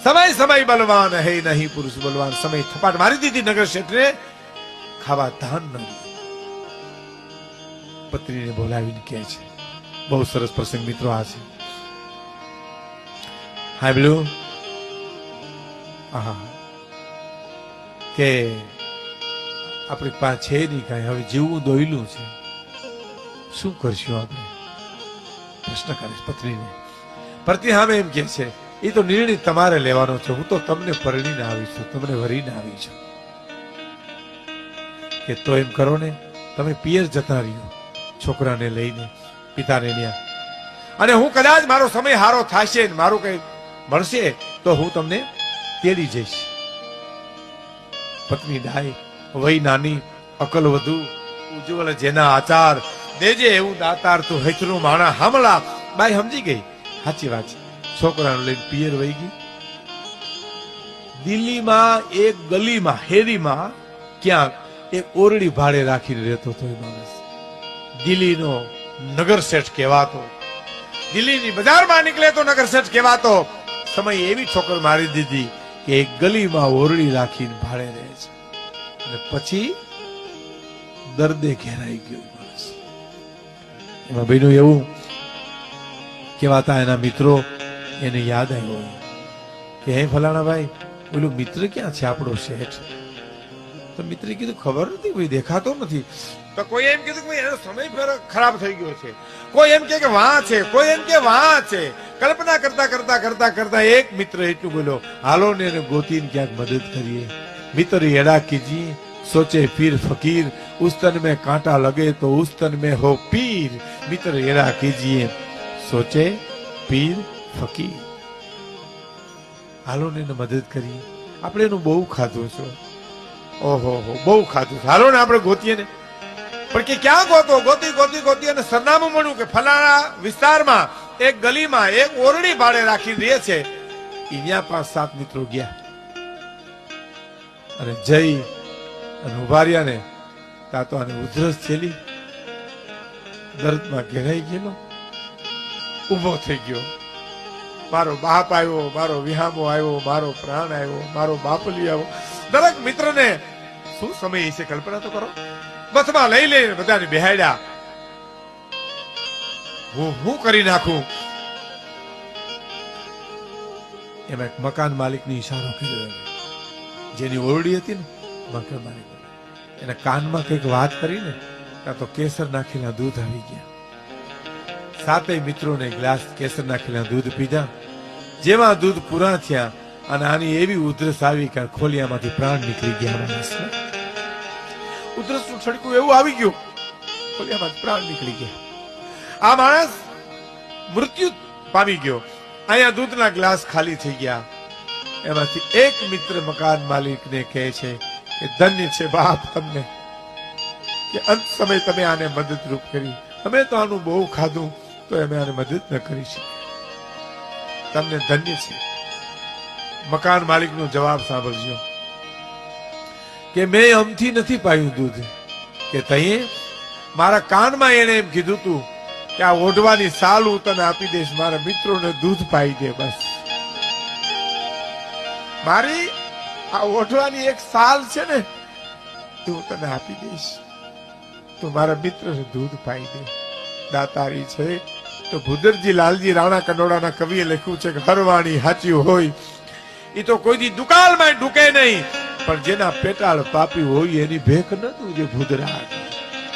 સમય સમય બલવાન હે નહીં પુરુષ બલવાન. સમય થપાટ મારી દીધી નગર શેઠને, ખાવા ધાન ન. પત્નીને બોલાવીને કહે છે, બહુ સરસ પ્રસંગ મિત્રો આ છે. હા બોલું કે આપણી પાસે છે નહીં કાંઈ, હવે જીવવું દોયલું છે, શું કરશું આપણે? પ્રશ્ન કરે પત્નીને. પતિ સામે એમ કે છે, એ તો નિર્ણય તમારે લેવાનો છે, હું તો તમને પરણીને આવી છું, તમને વરીને આવી છું. કે તો એમ કરો ને, તમે પિયર જતા રહ્યો છોકરાને લઈને પિતાને ત્યાં, અને હું કદાચ મારો સમય હારો થશે ને મારું કઈ મળશે તો હું તમને તેડી જઈશ. પત્ની ડાય, વય નાની, અકલ વધુ, ઉજ્જવળ જેના આચાર, દેજે એવું દાતાર તું હેચરું માણા હામલા. બાઈ સમજી ગઈ, સાચી વાત છે. છોકરાને લઈને પિયર વહી ગઈ. દિલ્હીમાં એક ગલીમાં હેરીમાં ક્યાંક એક ઓરડી ભાડે રાખીને રહેતો હતો એ માણસ. દિલ્હીનો નગર શેઠ કહેવાતો, દિલ્હીની બજારમાં નીકળે તો નગર શેઠ કહેવાતો. સમય એવી ઠોકર મારી દીધી કે એક ગલીમાં ઓરડી રાખીને ભાડે રહે છે, અને પછી દર્દે ઘેરાઈ ગયો માણસ. એમાં બહેનો એવું કહેવાતા એના મિત્રો એને યાદ આવ્યો કે હે ફલાણા ભાઈ, પેલું મિત્ર ક્યાં છે આપણો શેઠ? તો મિત્રે કીધું ખબર નથી, કોઈ દેખાતો નથી. તો કોઈ એમ કીધું કે એનો સમય ફેર ખરાબ થઈ ગયો છે, કોઈ એમ કે વાં છે, કોઈ એમ કે વાં છે. કલ્પના કરતા કરતા કરતા કરતા એક મિત્ર એટલું બોલ્યો, હાલો ને એને ગોતીને ક્યાંક મદદ કરીએ. મિત્ર એડા કીજીએ, सोचे पीर फकीर, उस तन में कांटा लगे तो उस तन में हो पीर. मित्र एड़ा कीजिए, सोचे पीर फकीर. हालो ने मदद करिए. આપણે એનું બહુ ખાધું છે, ઓહો બહુ ખાધું છે. હાલો ને આપણે ગોતીએ ને. પણ કે ક્યાં ગોતો? ગોતી ગોતી ગોતી અને સરનામું મળ્યું કે ફલાણા વિસ્તારમાં એક ગલીમાં એક ઓરડી ભાડે રાખી રહે છે. અહીંયા 5-7 મિત્રો ગયા અને જઈ અને ઉભા રહ્યા ને ત્યાં તો આને ઉધરસ થયેલી, દર્દમાં ઘેરાઈ ગયેલો, ઉભો થઈ ગયો. મારો બાપ આવ્યો, મારો વિહામો આવ્યો, મારો પ્રાણ આવ્યો, મારો બાપલી આવ્યો. દરેક મિત્રને શું સમય છે કલ્પના તો કરો. બસમાં લઈ લઈને બધાને બેહાડ્યા. હું કરી નાખું એમાં એક મકાન માલિકને ઈશારો કર્યો. જેની ઓરડી હતી ને મકાન માલિક, એના કાનમાં કઈક વાત કરીને ત્યાં તો કેસર નાખેલા દૂધ આવી ગયા. 7 મિત્રોને ગ્લાસ કેસર નાખેલા દૂધ પીધા. જેમાં દૂધ પૂરા થયા અને આની એવી ઉધરસ આવી કે ખોલિયામાંથી પ્રાણ નીકળી ગયા. માણસને ઉધરસનું છડકું એવું આવી ગયું, ખોલિયામાંથી પ્રાણ નીકળી ગયા. આ માણસ મૃત્યુ પામી ગયો. અહીંયા દૂધના ગ્લાસ ખાલી થઈ ગયા. એમાંથી એક મિત્ર મકાન માલિકને કહે છે કે ધન્ય છે બાપ તમને કે અંત સમય તમે આને મદદરૂપ કરી. અમે તો આનું બહુ ખાધું તો અમે આને મદદ ન કરી શકીએ. તમને ધન્ય છે. મકાન માલિકનો જવાબ સાંભળજો કે મેં અમથી નથી પાયું દૂધ, કે તઈએ મારા કાનમાં એને એમ કીધું તું કે આ ઓઢવાની સાલ હું તને આપી દઈશ, મારા મિત્રોને દૂધ પાઈ દે. બસ મારી આ ઓઢવાની એક સાલ છે ને તે હું તને આપી દઈશ, તો મારા મિત્રને દૂધ પાઈ દે. દાતારી છે તો ભુદરજી લાલજી રાણા કનોડાના કવિએ લખ્યું છે કે હરવાણી હાચી હોય એ તો કોઈ દી દુકાળમાં ઢૂકે નહીં, પણ જેના પેટાળ પાપી હોય એની ભેખ ન તું જે ભુદરા.